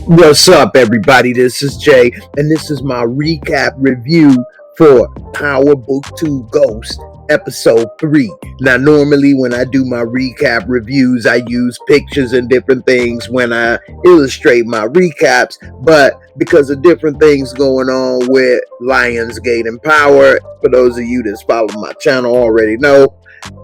What's up, everybody? This is Jay, and this is my recap review for Power Book 2 Ghost, Episode 3. Now, normally when I do my recap reviews, I use pictures and different things when I illustrate my recaps, but because of different things going on with Lionsgate and Power, for those of you that follow my channel already know,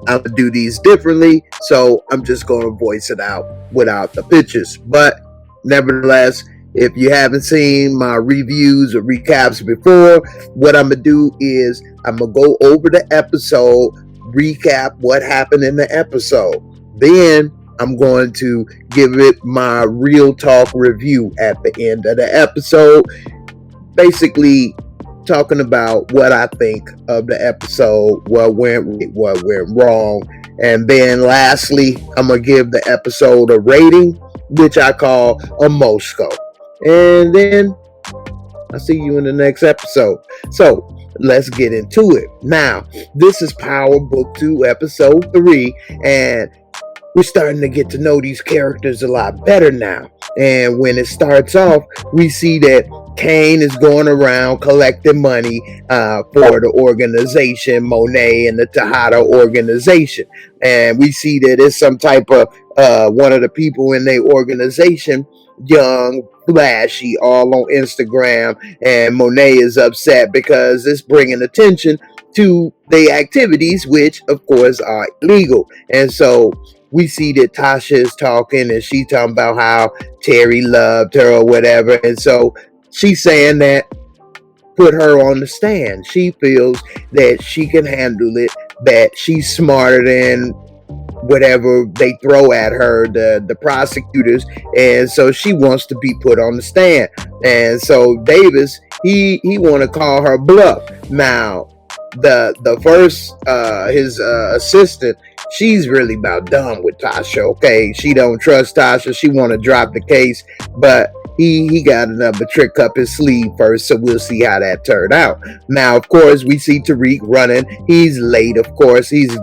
I'm going to do these differently, so I'm just going to voice it out without the pictures. But nevertheless, if you haven't seen my reviews or recaps before, what I'm going to do is I'm going to go over the episode, recap what happened in the episode. Then I'm going to give it my real talk review at the end of the episode, basically talking about what I think of the episode, what went wrong, and then lastly, I'm going to give the episode a rating, which I call a Mosco. And then I'll see you in the next episode. So let's get into it. Now, this is Power Book 2, Episode 3, and we're starting to get to know these characters a lot better now. And when it starts off, we see that Kane is going around collecting money for the organization, Monet and the Tejada organization. And we see that it's some type of one of the people in their organization, young, flashy, all on Instagram. And Monet is upset because it's bringing attention to their activities, which of course are illegal. And so we see that Tasha is talking and she talking about how Terry loved her or whatever. And so she's saying that put her on the stand. She feels that she can handle it, that she's smarter than whatever they throw at her, the prosecutors, and so she wants to be put on the stand. And so Davis, he want to call her bluff. Now, the first his assistant, she's really about done with Tasha. Okay, she don't trust Tasha. She want to drop the case, but he got another trick up his sleeve first, so we'll see how that turned out. Now, of course, we see Tariq running. He's late, of course. His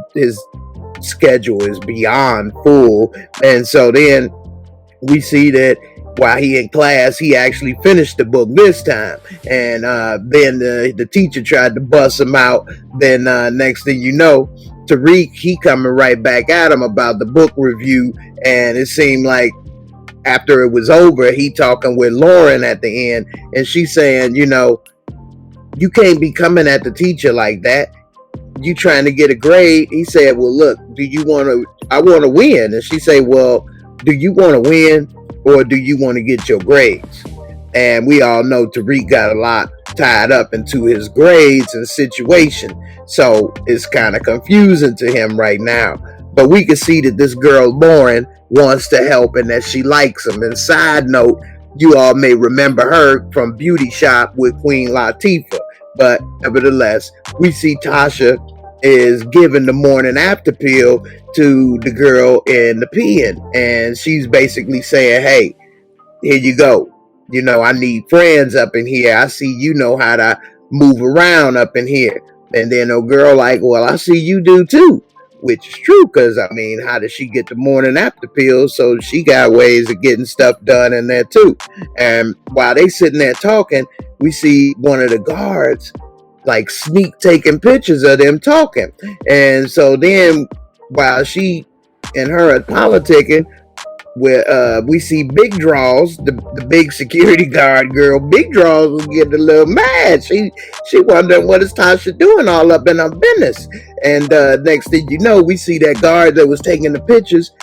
schedule is beyond full, and so then we see that while he in class, he actually finished the book this time, and then the teacher tried to bust him out. Then next thing you know, Tariq, he coming right back at him about the book review, and it seemed like after it was over, he talking with Lauren at the end, and she's saying, you know, you can't be coming at the teacher like that. You trying to get a grade. He said, well, look, I want to win. And she said, well, do you want to win or do you want to get your grades? And we all know Tariq got a lot tied up into his grades and situation. So it's kind of confusing to him right now. But we can see that this girl, Lauren, wants to help and that she likes him. And side note, you all may remember her from Beauty Shop with Queen Latifah. But nevertheless, we see Tasha is giving the morning after pill to the girl in the pen. And she's basically saying, hey, here you go. You know, I need friends up in here. I see you know how to move around up in here. And then a girl like, well, I see you do too. Which is true, because, I mean, how does she get the morning after pill? So she got ways of getting stuff done in there too. And while they sitting there talking, we see one of the guards like sneak taking pictures of them talking. And so then while she and her are politicking, where we see Big Draws, the big security guard girl, Big Draws was getting a little mad. She wondering what is Tasha doing all up in her business. And next thing you know, we see that guard that was taking the pictures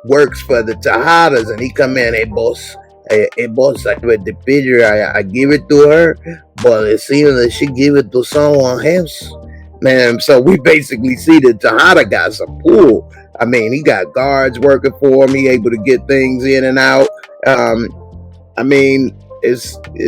works for the Tejadas, and he come in, hey boss, I with the picture, I give it to her, but it seems that she give it to someone else. Man, so we basically see that Tejada got some pull. I mean, he got guards working for him. He able to get things in and out. I mean, it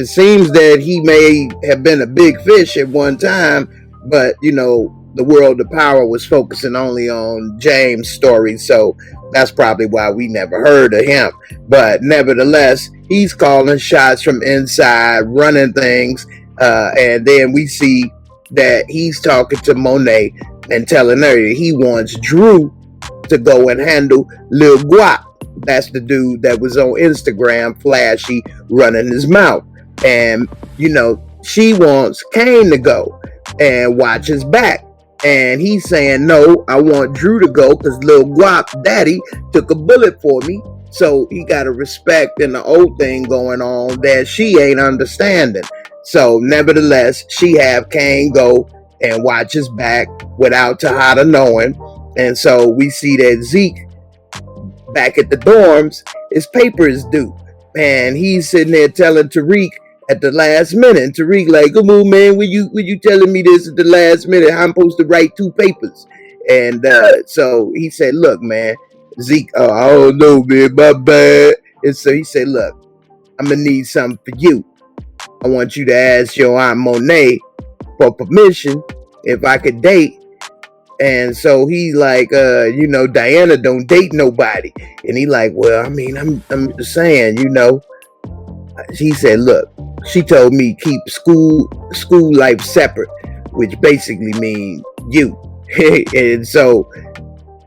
seems that he may have been a big fish at one time, but, you know, the world of Power was focusing only on James' story, so that's probably why we never heard of him. But nevertheless, he's calling shots from inside, running things, and then we see that he's talking to Monet. and telling her he wants Drew to go and handle Lil Guap. That's the dude that was on Instagram, flashy, running his mouth. And, she wants Kane to go and watch his back. And he's saying, no, I want Drew to go because Lil Guap daddy took a bullet for me. So he got a respect and the old thing going on that she ain't understanding. So nevertheless, she have Kane go and watch his back without Tejada knowing. And so we see that Zeke back at the dorms, his paper is due. And he's sitting there telling Tariq at the last minute. And Tariq like, come on, man, when you telling me this at the last minute? I'm supposed to write 2 papers. And so he said, look, man, Zeke, I don't know, man, my bad. And so he said, look, I'm going to need something for you. I want you to ask your Aunt Monet for permission if I could date. And so he's like, Diana don't date nobody. And he like, well, I mean, I'm just saying, He said, look, she told me keep school life separate, which basically means you. And so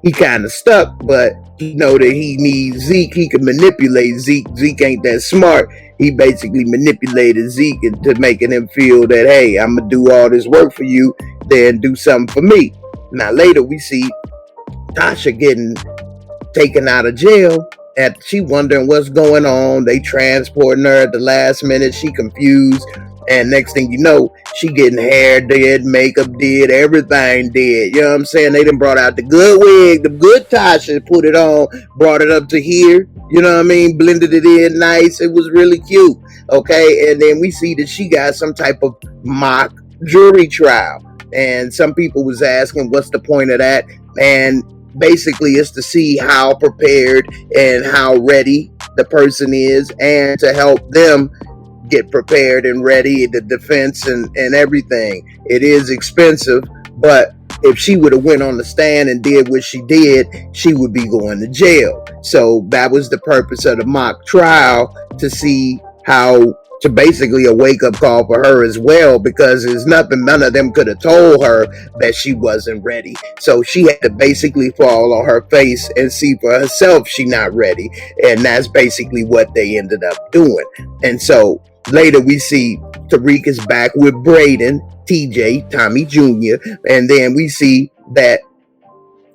he kind of stuck, but he know that he needs Zeke. He can manipulate Zeke. Zeke ain't that smart. He basically manipulated Zeke into making him feel that, hey, I'm going to do all this work for you, then do something for me. Now, later we see Tasha getting taken out of jail. And she wondering what's going on. They transporting her at the last minute. She confused. And next thing you know, she getting hair did, makeup did, everything did. You know what I'm saying? They done brought out the good wig, the good Tasha, put it on, brought it up to here. You know what I mean? Blended it in nice. It was really cute. Okay. And then we see that she got some type of mock jury trial. And some people was asking, what's the point of that? And basically it's to see how prepared and how ready the person is and to help them get prepared and ready, the defense and everything. It is expensive, but if she would have went on the stand and did what she did, she would be going to jail. So that was the purpose of the mock trial, to see how, to basically a wake-up call for her as well, because there's nothing, none of them could have told her that she wasn't ready. So she had to basically fall on her face and see for herself she not ready. And that's basically what they ended up doing. And so later we see Tariq is back with Braden, TJ, Tommy Jr. And then we see that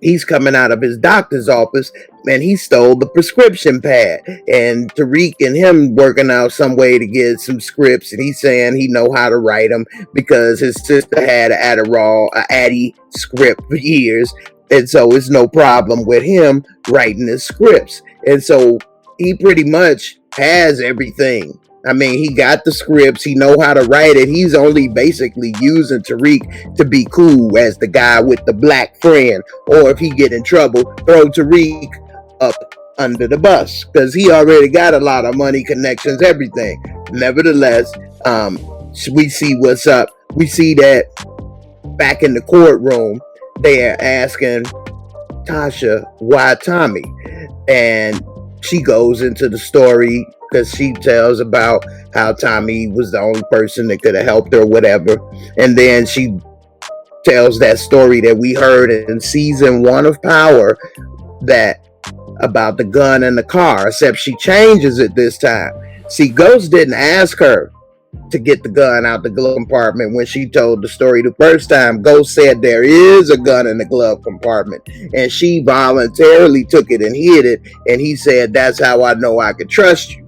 he's coming out of his doctor's office and he stole the prescription pad. And Tariq and him working out some way to get some scripts. And he's saying he know how to write them because his sister had an Adderall, an Addy script for years. And so it's no problem with him writing his scripts. And so he pretty much has everything. I mean, he got the scripts. He know how to write it. He's only basically using Tariq to be cool as the guy with the black friend. Or if he get in trouble, throw Tariq up under the bus because he already got a lot of money, connections, everything. Nevertheless, we see what's up. We see that back in the courtroom, they are asking Tasha why Tommy, and she goes into the story because she tells about how Tommy was the only person that could have helped her, whatever. And then she tells that story that we heard in season 1 of Power, that about the gun in the car, except she changes it this time. See, Ghost didn't ask her to get the gun out the glove compartment when she told the story the first time. Ghost said there is a gun in the glove compartment, and she voluntarily took it and hid it, and he said, that's how I know I could trust you.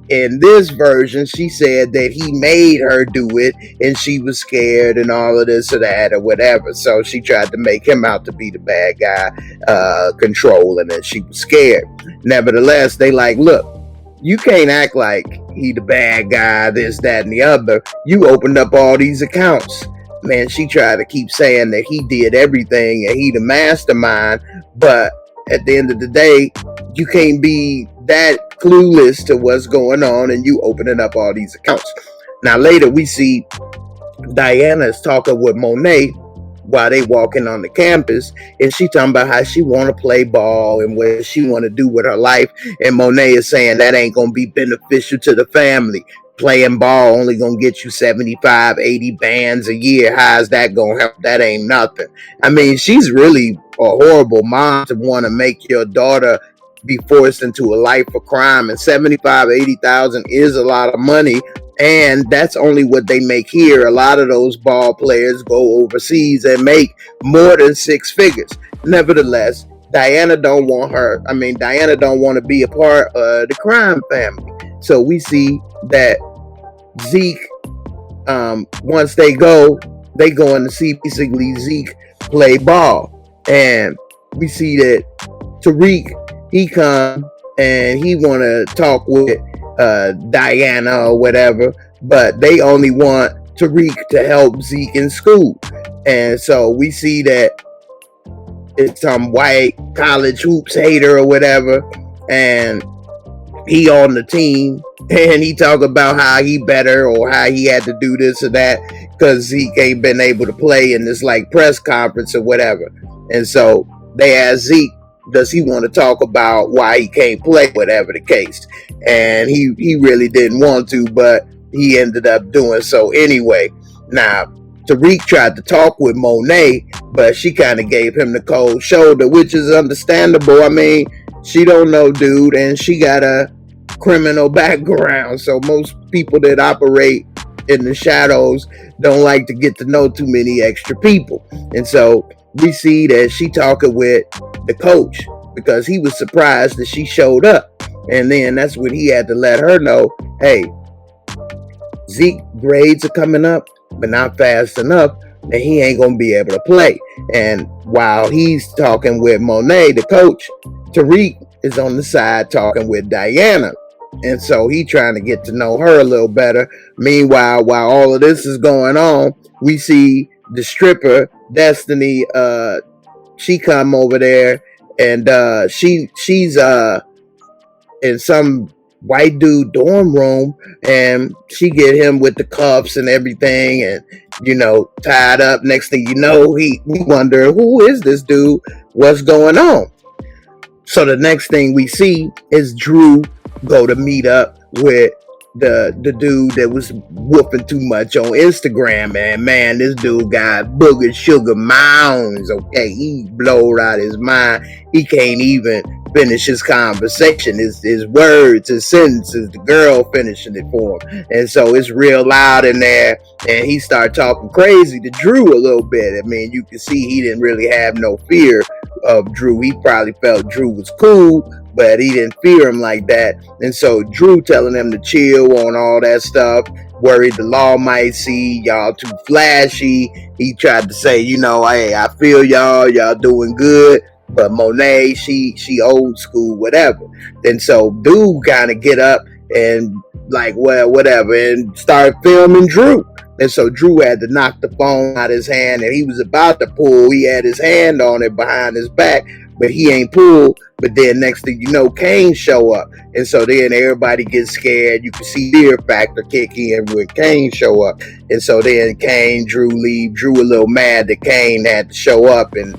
In this version, she said that he made her do it and she was scared and all of this or that or whatever. So she tried to make him out to be the bad guy, controlling it. She was scared. Nevertheless, they like, look, you can't act like he the bad guy, this, that, and the other. You opened up all these accounts. Man, she tried to keep saying that he did everything and he the mastermind. But at the end of the day, you can't be that clueless to what's going on and you opening up all these accounts. Now later we see Diana's talking with Monet while they walking on the campus, and she talking about how she want to play ball and what she want to do with her life. And Monet is saying that ain't gonna be beneficial to the family. playing ball only gonna get you 75, 80 bands a year. How's that gonna help? That ain't nothing. I mean, she's really a horrible mom to want to make your daughter be forced into a life of crime. And 75, 80,000 is a lot of money. And that's only what they make here. A lot of those ball players go overseas and make more than six figures. Nevertheless, Diana don't want to be a part of the crime family. So we see that Zeke, once they go in to see basically Zeke play ball. And we see that Tariq, he come and he want to talk with Diana or whatever, but they only want Tariq to help Zeke in school. And so we see that it's some white college hoops hater or whatever, and he on the team, and he talk about how he better or how he had to do this or that because he ain't been able to play in this like press conference or whatever. And so they asked Zeke, does he want to talk about why he can't play, whatever the case. And he really didn't want to, but he ended up doing so anyway. Now, Tariq tried to talk with Monet, but she kind of gave him the cold shoulder, which is understandable. I mean, she don't know dude, and she got a criminal background. So most people that operate in the shadows don't like to get to know too many extra people. And so we see that she talking with the coach because he was surprised that she showed up. And then that's when he had to let her know, hey, Zeke grades are coming up, but not fast enough, and he ain't gonna be able to play. And while he's talking with Monet, the coach, Tariq is on the side talking with Diana. And so he trying to get to know her a little better. Meanwhile, while all of this is going on, we see the stripper, Destiny, she come over there, and she's in some white dude dorm room, and she get him with the cuffs and everything, and tied up. Next thing you know, we wonder, who is this dude? What's going on? So the next thing we see is Drew go to meet up with the dude that was whooping too much on Instagram. And man, this dude got booger sugar mounds. Okay, he blowed out his mind. He can't even finish his conversation, his words, his sentences. The girl finishing it for him. And so it's real loud in there, and he started talking crazy to Drew a little bit. I mean, you can see he didn't really have no fear of Drew. He probably felt Drew was cool, but he didn't fear him like that. And so Drew telling him to chill on all that stuff, worried the law might see y'all too flashy. He tried to say, hey, I feel y'all doing good, but Monet, she old school, whatever. And so dude kind of get up and like, well, whatever, and start filming Drew. And so Drew had to knock the phone out of his hand, and he was about to pull. He had his hand on it behind his back, but he ain't pulled. But then next thing you know, Kane show up. And so then everybody gets scared. You can see fear factor kick in when Kane show up. And so then Kane, Drew leave. Drew a little mad that Kane had to show up and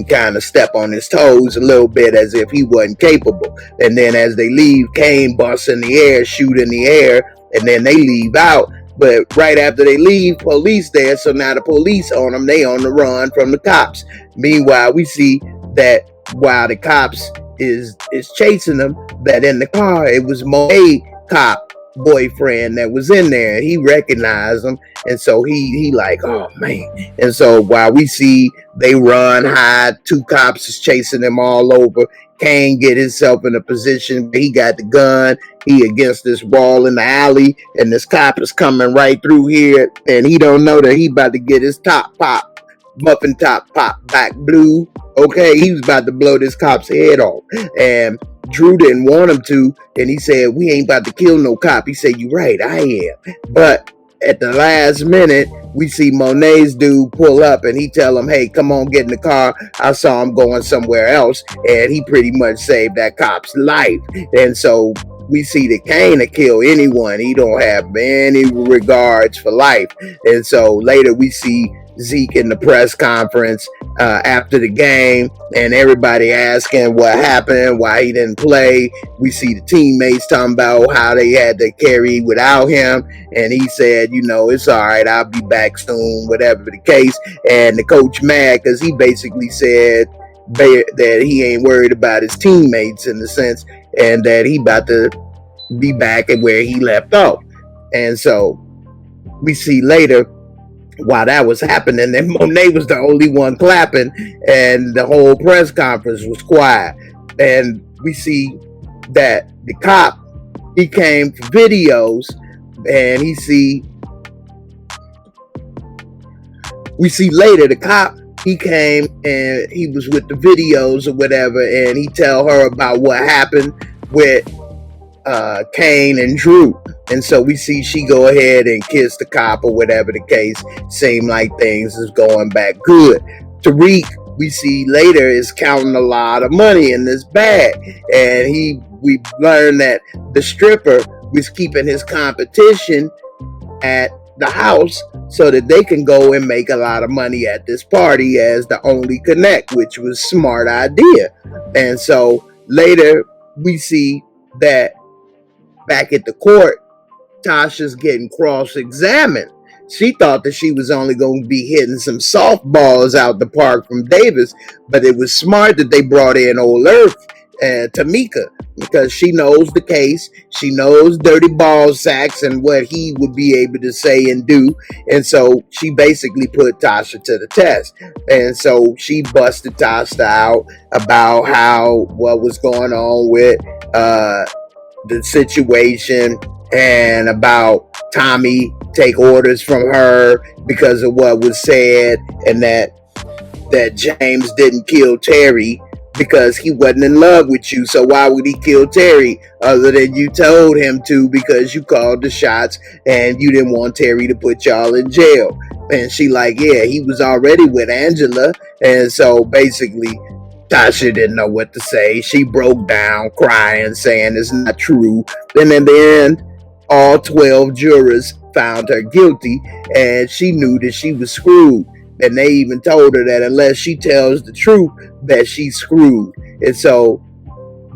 kind of step on his toes a little bit as if he wasn't capable. And then as they leave, Kane busts in the air, shoot in the air, and then they leave out. But right after they leave, police there. So now the police on them, they on the run from the cops. Meanwhile, we see that while the cops is chasing them, that in the car, it was Monet cop boyfriend that was in there. He recognized him. And so he like, oh man. And so while we see they run, hide, two cops is chasing them all over. Kane get himself in a position where he got the gun. He against this wall in the alley, and this cop is coming right through here, and he don't know that he about to get his top pop, muffin top pop back blue. Okay, he was about to blow this cop's head off, and Drew didn't want him to, and he said, we ain't about to kill no cop. He said, you right, I am. But at the last minute, we see Monet's dude pull up, and he tell him, hey, come on, get in the car. I saw him going somewhere else, and he pretty much saved that cop's life. And so we see that Kane will kill anyone. He don't have any regards for life. And so later we see Zeke in the press conference, after the game, and everybody asking what happened, why he didn't play. We see the teammates talking about how they had to carry without him, and he said, it's all right, I'll be back soon, whatever the case. And the coach mad because he basically said that he ain't worried about his teammates in the sense, and that he about to be back at where he left off. And so we see later, while that was happening, then Monet was the only one clapping, and the whole press conference was quiet. And we see that the cop, he came for videos, and we see later the cop, he came and he was with the videos or whatever, and he tell her about what happened with Kane and Thru. And so we see she go ahead and kiss the cop or whatever the case. Seem like things is going back good. Tariq, we see later, is counting a lot of money in this bag, and we learn that the stripper was keeping his competition at the house so that they can go and make a lot of money at this party as the only connect, which was a smart idea. And so later we see that back at the court, Tasha's getting cross-examined. She thought that she was only going to be hitting some softballs out the park from Davis, but it was smart that they brought in Old Earth and Tamika, because she knows the case. She knows dirty ball sacks and what he would be able to say and do. And so she basically put Tasha to the test. And so she busted Tasha out about what was going on with the situation, and about Tommy take orders from her because of what was said, and that James didn't kill Terry because he wasn't in love with you. So why would he kill Terry other than you told him to because you called the shots and you didn't want Terry to put y'all in jail? And she like, yeah, he was already with Angela. And so basically Tasha didn't know what to say. She broke down crying, saying it's not true. Then in the end, all 12 jurors found her guilty, and she knew that she was screwed. And they even told her that unless she tells the truth, that she's screwed. And so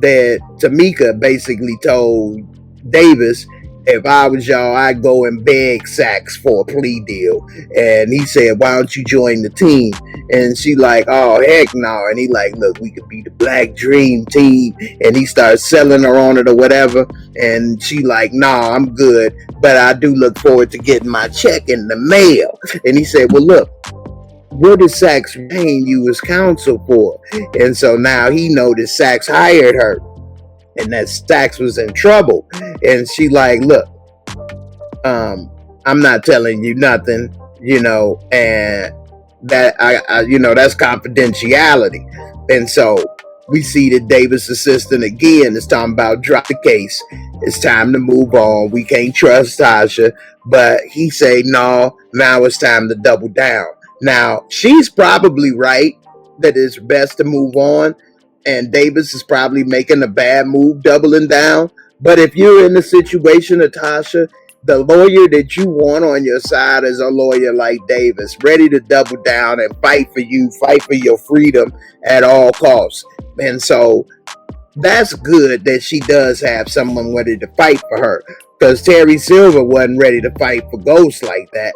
that Tamika basically told Davis, if I was y'all, I'd go and beg Sachs for a plea deal. And he said, why don't you join the team? And she like, oh, heck no. And he like, look, we could be the Black Dream Team. And he starts selling her on it or whatever. And she like, nah, I'm good, but I do look forward to getting my check in the mail. And he said, well, look, what is Sachs paying you as counsel for? And so now he noticed Sachs hired her, and that Sachs was in trouble. And she like, look, I'm not telling you nothing, and that I that's confidentiality. And so we see that Davis' assistant again is talking about drop the case. It's time to move on. We can't trust Tasha. But he say, no, now it's time to double down. Now, she's probably right that it's best to move on, and Davis is probably making a bad move doubling down. But if you're in the situation of Tasha, the lawyer that you want on your side is a lawyer like Davis, ready to double down and fight for you, fight for your freedom at all costs. And so that's good that she does have someone ready to fight for her, because Terry Silver wasn't ready to fight for Ghost like that.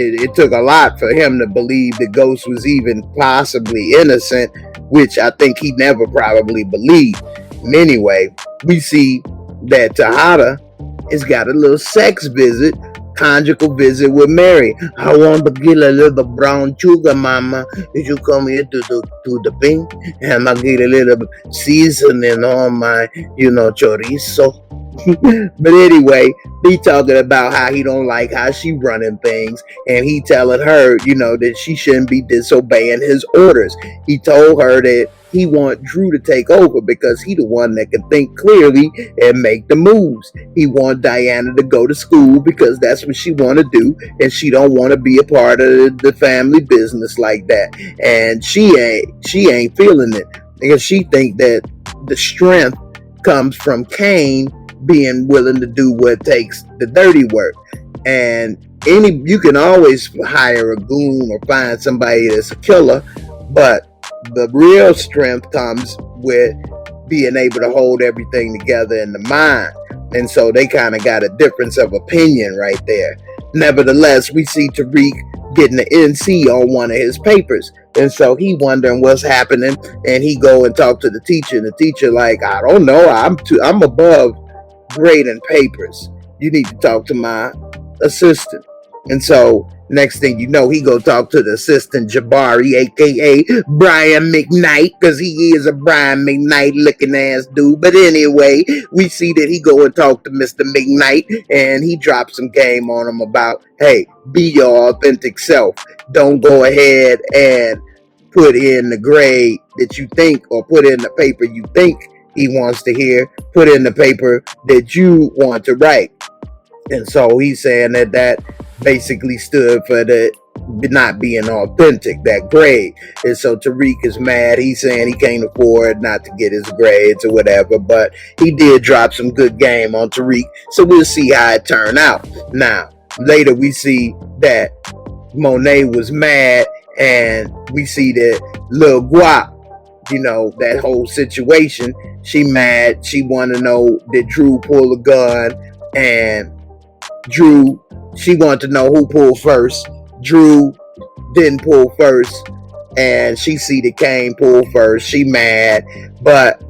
It took a lot for him to believe that Ghost was even possibly innocent, which I think he never probably believed. And anyway, we see that Tejada has got a little sex visit, conjugal visit with Mary. I want to get a little brown sugar, mama. If you come here to the pink, and I get a little seasoning on my, chorizo. But anyway, he talking about how he don't like how she running things, and he telling her, that she shouldn't be disobeying his orders. He told her that he want Thru to take over because he the one that can think clearly and make the moves. He want Diana to go to school because that's what she want to do, and she don't want to be a part of the family business like that. And she ain't feeling it because she think that the strength comes from Kane being willing to do what takes the dirty work. And you can always hire a goon or find somebody that's a killer, but the real strength comes with being able to hold everything together in the mind. And so they kind of got a difference of opinion right there. Nevertheless, we see Tariq getting an NC on one of his papers. And so he wondering what's happening, and he go and talk to the teacher, and the teacher like, I don't know, I'm above grading papers. You need to talk to my assistant. And so next thing you know, he go talk to the assistant Jabari, aka Brian McKnight, because he is a Brian McKnight looking ass dude. But anyway, we see that he go and talk to Mr. McKnight, and he drops some game on him about, hey, be your authentic self. Don't go ahead and put in the grade that you think, or put in the paper you think he wants to hear. Put in the paper that you want to write. And so he's saying that basically stood for the not being authentic, that grade. And so Tariq is mad. He's saying he can't afford not to get his grades or whatever, but he did drop some good game on Tariq. So we'll see how it turned out. Now, later we see that Monet was mad, and we see that Lil Guap, that whole situation, she mad. She want to know, did Thru pull a gun? And Thru, she wanted to know who pulled first. Thru didn't pull first, and she see the Kane pull first. She mad, but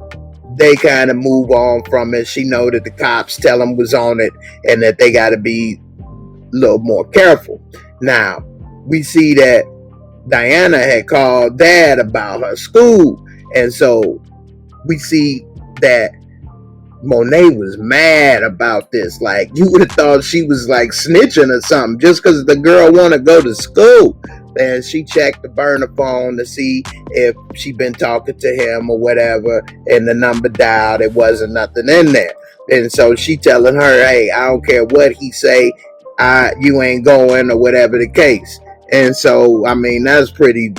they kind of move on from it. She know that the cops tell them was on it, and that they got to be a little more careful. Now, we see that Diana had called Dad about her school, and so we see that Monet was mad about this. Like, you would have thought she was like snitching or something just because the girl want to go to school. And she checked the burner phone to see if she been talking to him or whatever, and the number dialed. It wasn't nothing in there. And so she telling her, hey, I don't care what he say, you ain't going, or whatever the case. And so, I mean, that's pretty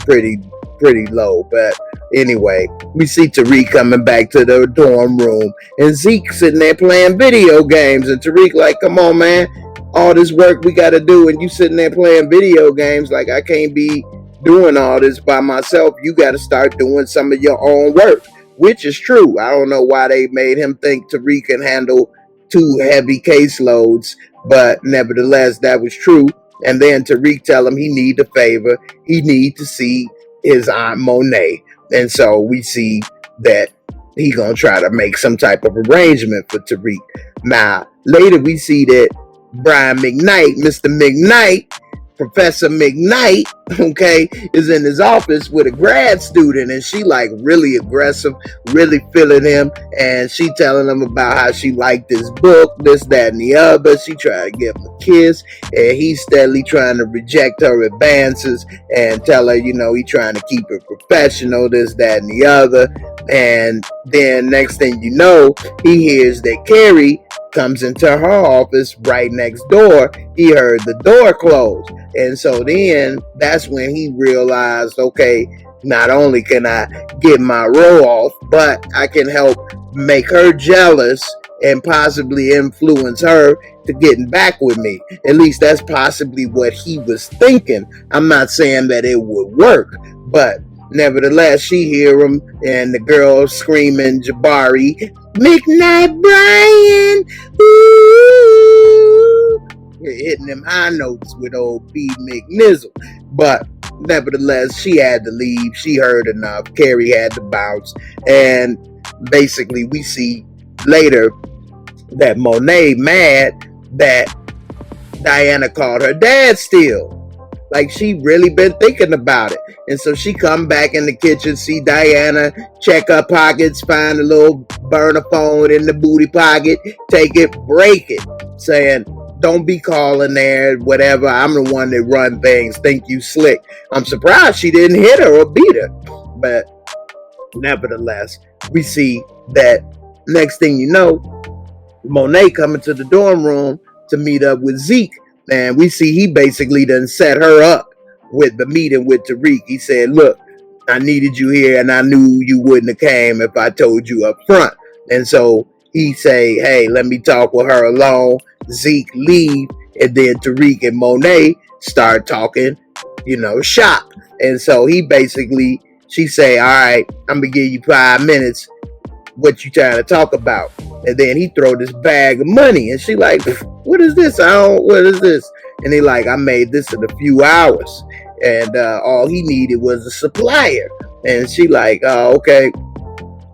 low. But anyway, we see Tariq coming back to the dorm room, and Zeke sitting there playing video games, and Tariq like, come on, man, all this work we got to do, and you sitting there playing video games. Like, I can't be doing all this by myself. You got to start doing some of your own work, which is true. I don't know why they made him think Tariq can handle 2 heavy caseloads, but nevertheless, that was true. And then Tariq tell him he need a favor. He need to see his aunt Monet. And so we see that he gonna try to make some type of arrangement for Tariq. Now, later we see that Brian McKnight, Mr. McKnight, Professor McKnight, okay, is in his office with a grad student, and she like really aggressive, really feeling him, and she telling him about how she liked this book, this, that, and the other. She tried to give him a kiss, and he's steadily trying to reject her advances and tell her, he trying to keep it professional, this, that, and the other. And then next thing you know, he hears that Carrie comes into her office right next door. He heard the door close. And so then that's when he realized, okay, not only can I get my row off, but I can help make her jealous and possibly influence her to getting back with me. At least that's possibly what he was thinking. I'm not saying that it would work, but nevertheless, she hear him, and the girl screaming, Jabari, McKnight Brian, ooh, hitting them high notes with old B McNizzle. But nevertheless, she had to leave. She heard enough. Carrie had to bounce. And basically, we see later that Monet mad that Diana called her dad still. Like, she really been thinking about it. And so she come back in the kitchen, see Diana, check her pockets, find a little burner phone in the booty pocket, take it, break it, saying, don't be calling there, whatever. I'm the one that run things. Think you slick. I'm surprised she didn't hit her or beat her. But nevertheless, we see that next thing you know, Monet coming to the dorm room to meet up with Zeke. And we see he basically done set her up with the meeting with Tariq. He said, look, I needed you here, and I knew you wouldn't have came if I told you up front. And so he say, hey, let me talk with her alone. Zeke leave, And then Tariq and Monet start talking, shop. And so she say, all right, I'm going to give you 5 minutes. What you trying to talk about? And then he throw this bag of money. And she like, what is this? What is this? And he like, I made this in a few hours. And all he needed was a supplier. And she like, oh, okay.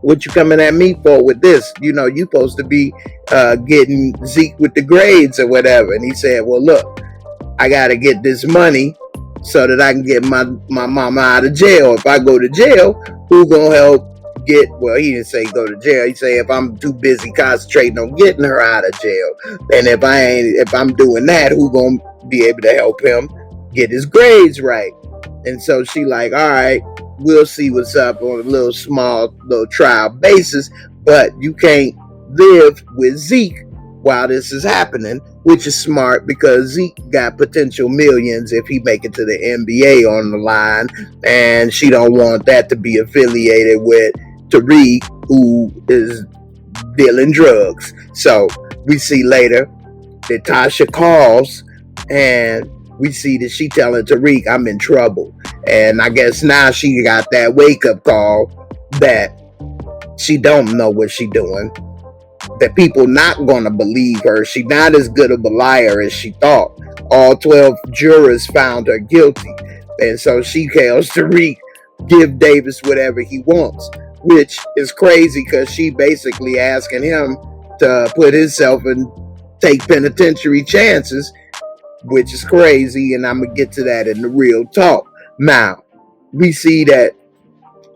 What you coming at me for with this? You supposed to be getting Zeke with the grades or whatever. And he said, well, look, I got to get this money so that I can get my mama out of jail. If I go to jail, who gonna help well, he didn't say go to jail. He said if I'm too busy concentrating on getting her out of jail. And if I'm doing that, who gonna be able to help him get his grades right? And so she like, all right, we'll see what's up on a little trial basis, but you can't live with Zeke while this is happening, which is smart because Zeke got potential millions if he make it to the NBA on the line, and she don't want that to be affiliated with Tariq, who is dealing drugs. So we see later that Tasha calls, and we see that she telling Tariq, I'm in trouble. And I guess now she got that wake-up call that she don't know what she doing, that people not gonna believe her. She not as good of a liar as she thought. All 12 jurors found her guilty. And so she tells Tariq, give Davis whatever he wants, which is crazy because she basically asking him to put himself and take penitentiary chances, which is crazy. And I'm going to get to that in the real talk. Now, we see that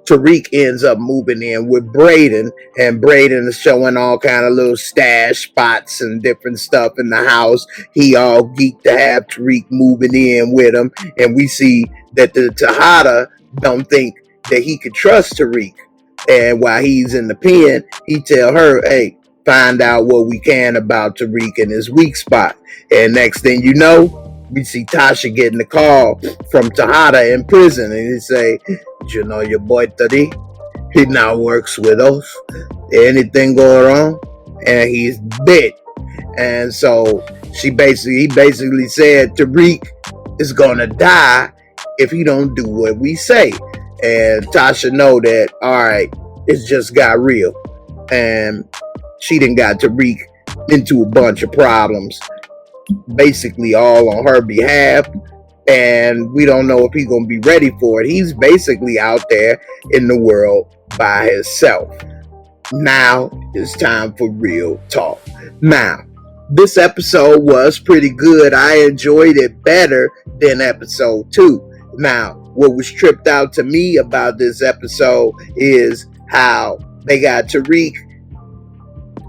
Tariq ends up moving in with Braden, and Braden is showing all kind of little stash spots and different stuff in the house. He all geeked to have Tariq moving in with him, and we see that the Tejada don't think that he could trust Tariq. And while he's in the pen, he tell her, hey, find out what we can about Tariq and his weak spot. And next thing you know, we see Tasha getting the call from Tejada in prison, and he say, you know your boy Tariq? He now works with us. Anything going wrong? And he's dead. And so he basically said Tariq is gonna die if he don't do what we say. And Tasha know that, all right, it's just got real. And she done got Tariq into a bunch of problems, basically all on her behalf. And we don't know if he's going to be ready for it. He's basically out there in the world by himself. Now it's time for real talk. Now, this episode was pretty good. I enjoyed it better than episode 2. Now, what was tripped out to me about this episode is how they got Tariq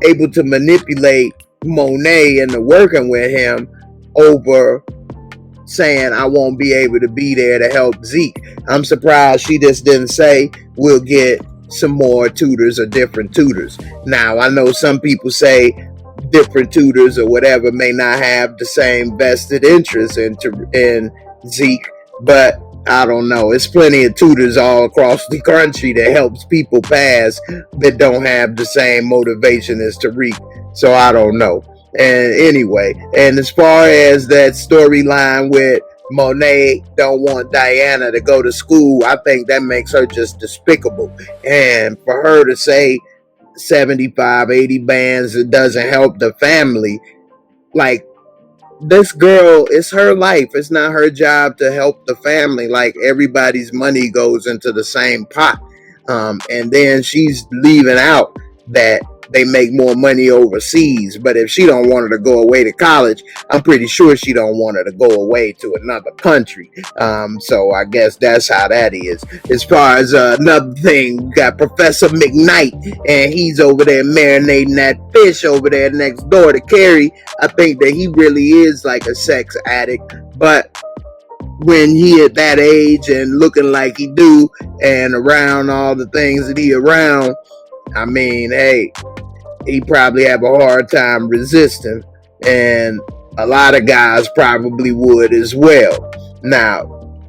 able to manipulate Monet into working with him over saying I won't be able to be there to help Zeke. I'm surprised she just didn't say we'll get some more tutors or different tutors. Now, I know some people say different tutors or whatever may not have the same vested interest in Zeke, but I don't know. It's plenty of tutors all across the country that helps people pass that don't have the same motivation as Tariq. So I don't know. And anyway, and as far as that storyline with Monet don't want Diana to go to school, I think that makes her just despicable. And for her to say 75, 80 bands, it doesn't help the family. Like, this girl, it's her life. It's not her job to help the family. Like, everybody's money goes into the same pot. And then she's leaving out that they make more money overseas. But if she don't want her to go away to college, I'm pretty sure she don't want her to go away to another country. So I guess that's how that is. As far as another thing, we got Professor McKnight, and he's over there marinating that fish over there next door to Carrie. I think that he really is like a sex addict, but when he at that age and looking like he do and around all the things that he around, I mean, hey, he probably have a hard time resisting, and a lot of guys probably would as well. Now,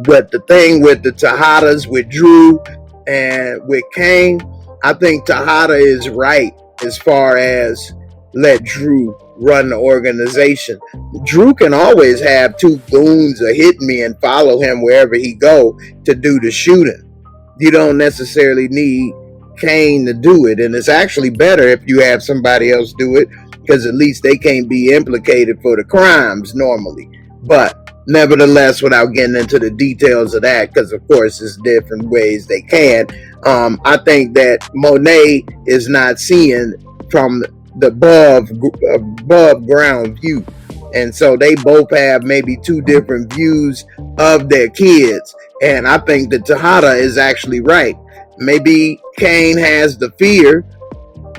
but the thing with the Tejadas, with Thru and with Kane, I think Tejada is right as far as let Drew run the organization. Drew can always have two goons or hitmen follow him wherever he go to do the shooting. You don't necessarily need Kane to do it, and it's actually better if you have somebody else do it, because at least they can't be implicated for the crimes normally. But nevertheless, without getting into the details of that, because of course it's different ways they can, I think that Monet is not seeing from the above ground view, and so they both have maybe two different views of their kids. And I think that Tejada is actually right. Maybe Kane has the fear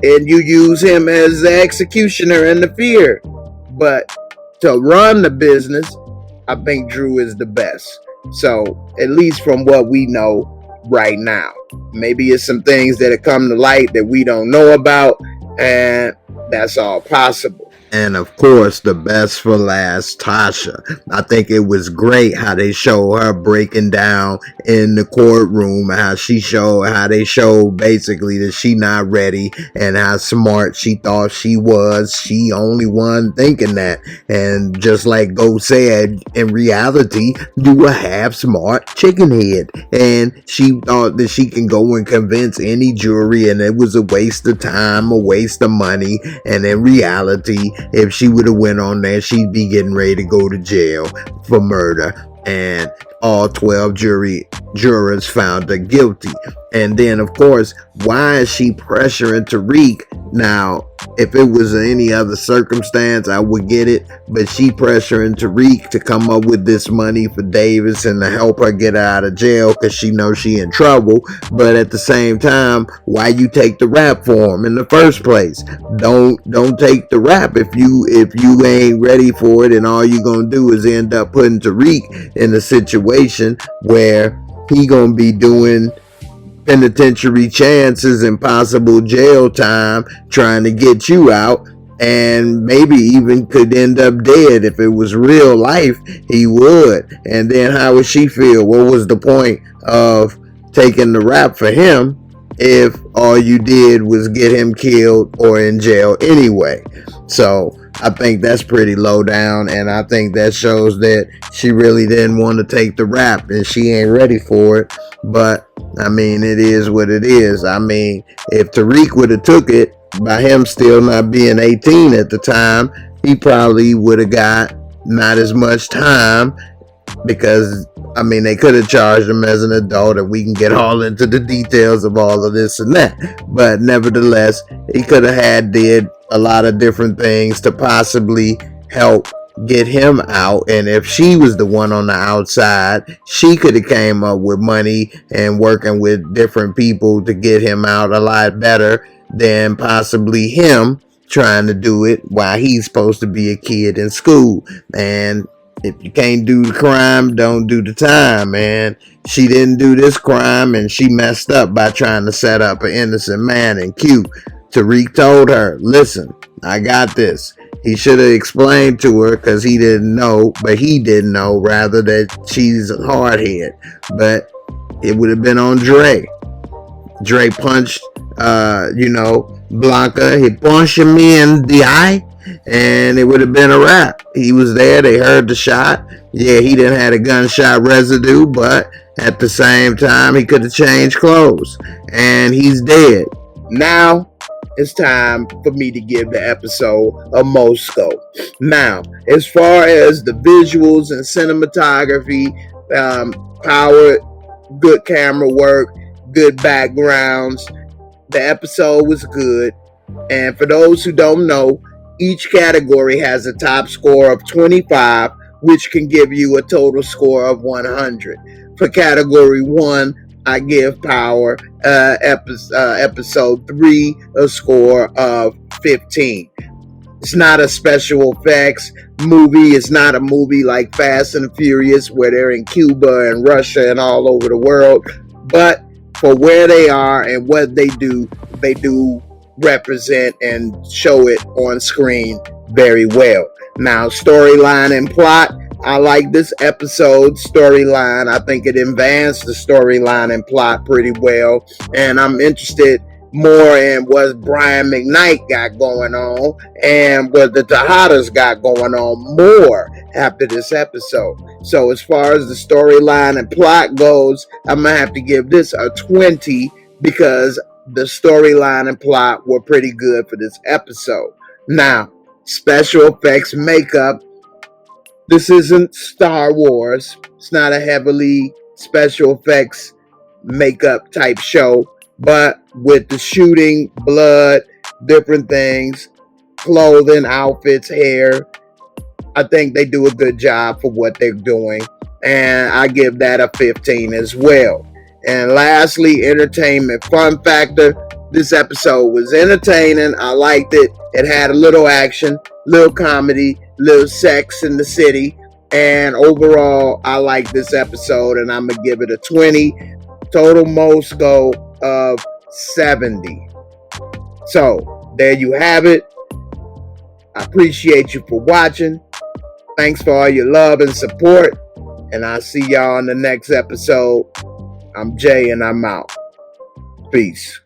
and you use him as the executioner in the fear. But to run the business, I think Drew is the best. So, at least from what we know right now. Maybe it's some things that have come to light that we don't know about, and that's all possible. And of course, the best for last, Tasha. I think it was great how they show her breaking down in the courtroom, how they showed basically that she not ready and how smart she thought she was. She only one thinking that. And just like Go said, in reality, you a half smart chicken head. And she thought that she can go and convince any jury and it was a waste of time, a waste of money. And in reality, if she would have went on there, she'd be getting ready to go to jail for murder. And all 12 jurors found her guilty. And then, of course, why is she pressuring Tariq? Now, if it was any other circumstance, I would get it. But she pressuring Tariq to come up with this money for Davis and to help her get out of jail because she knows she in trouble. But at the same time, why you take the rap for him in the first place? Don't take the rap if you ain't ready for it, and all you gonna do is end up putting Tariq in a situation where he gonna be doing penitentiary chances and possible jail time trying to get you out, and maybe even could end up dead. If it was real life, he would. And then how would she feel? What was the point of taking the rap for him if all you did was get him killed or in jail anyway? So I think that's pretty low down, and I think that shows that she really didn't want to take the rap and she ain't ready for it. But I mean, it is what it is. I mean, if Tariq would have took it, by him still not being 18 at the time, he probably would have got not as much time, because I mean, they could have charged him as an adult, and we can get all into the details of all of this and that. But nevertheless, he could have did a lot of different things to possibly help get him out. And if she was the one on the outside, she could have came up with money and working with different people to get him out a lot better than possibly him trying to do it while he's supposed to be a kid in school. And if you can't do the crime, don't do the time, man. She didn't do this crime, and she messed up by trying to set up an innocent man in Q. Tariq told her, listen, I got this. He should have explained to her, because he didn't know, but he didn't know, rather, that she's a hardhead. But it would have been on Dre. Dre punched, Blanca. He punched him in the eye, and it would have been a wrap. He was there. They heard the shot. Yeah, he didn't have a gunshot residue, but at the same time, he could have changed clothes, and he's dead. Now, it's time for me to give the episode a Mosco. Now, as far as the visuals and cinematography, power, good camera work, good backgrounds, the episode was good. And for those who don't know, each category has a top score of 25, which can give you a total score of 100. For category 1, I give Power episode 3 a score of 15. It's not a special effects movie. It's not a movie like Fast and Furious where they're in Cuba and Russia and all over the world. But for where they are and what they do represent and show it on screen very well. Now, storyline and plot, I like this episode's storyline. I think it advanced the storyline and plot pretty well, and I'm interested more in what Brian McKnight got going on and what the Tejadas got going on more after this episode. So as far as the storyline and plot goes, I'm going to have to give this a 20 because the storyline and plot were pretty good for this episode. Now, special effects makeup. This isn't Star Wars. It's not a heavily special effects makeup type show, but with the shooting, blood, different things, clothing, outfits, hair, I think they do a good job for what they're doing. And I give that a 15 as well. And lastly, entertainment fun factor. This episode was entertaining. I liked it. It had a little action, little comedy, little sex in the city. And overall, I like this episode and I'm going to give it a 20. Total Mosco of 70. So, there you have it. I appreciate you for watching. Thanks for all your love and support. And I'll see y'all in the next episode. I'm Jay and I'm out. Peace.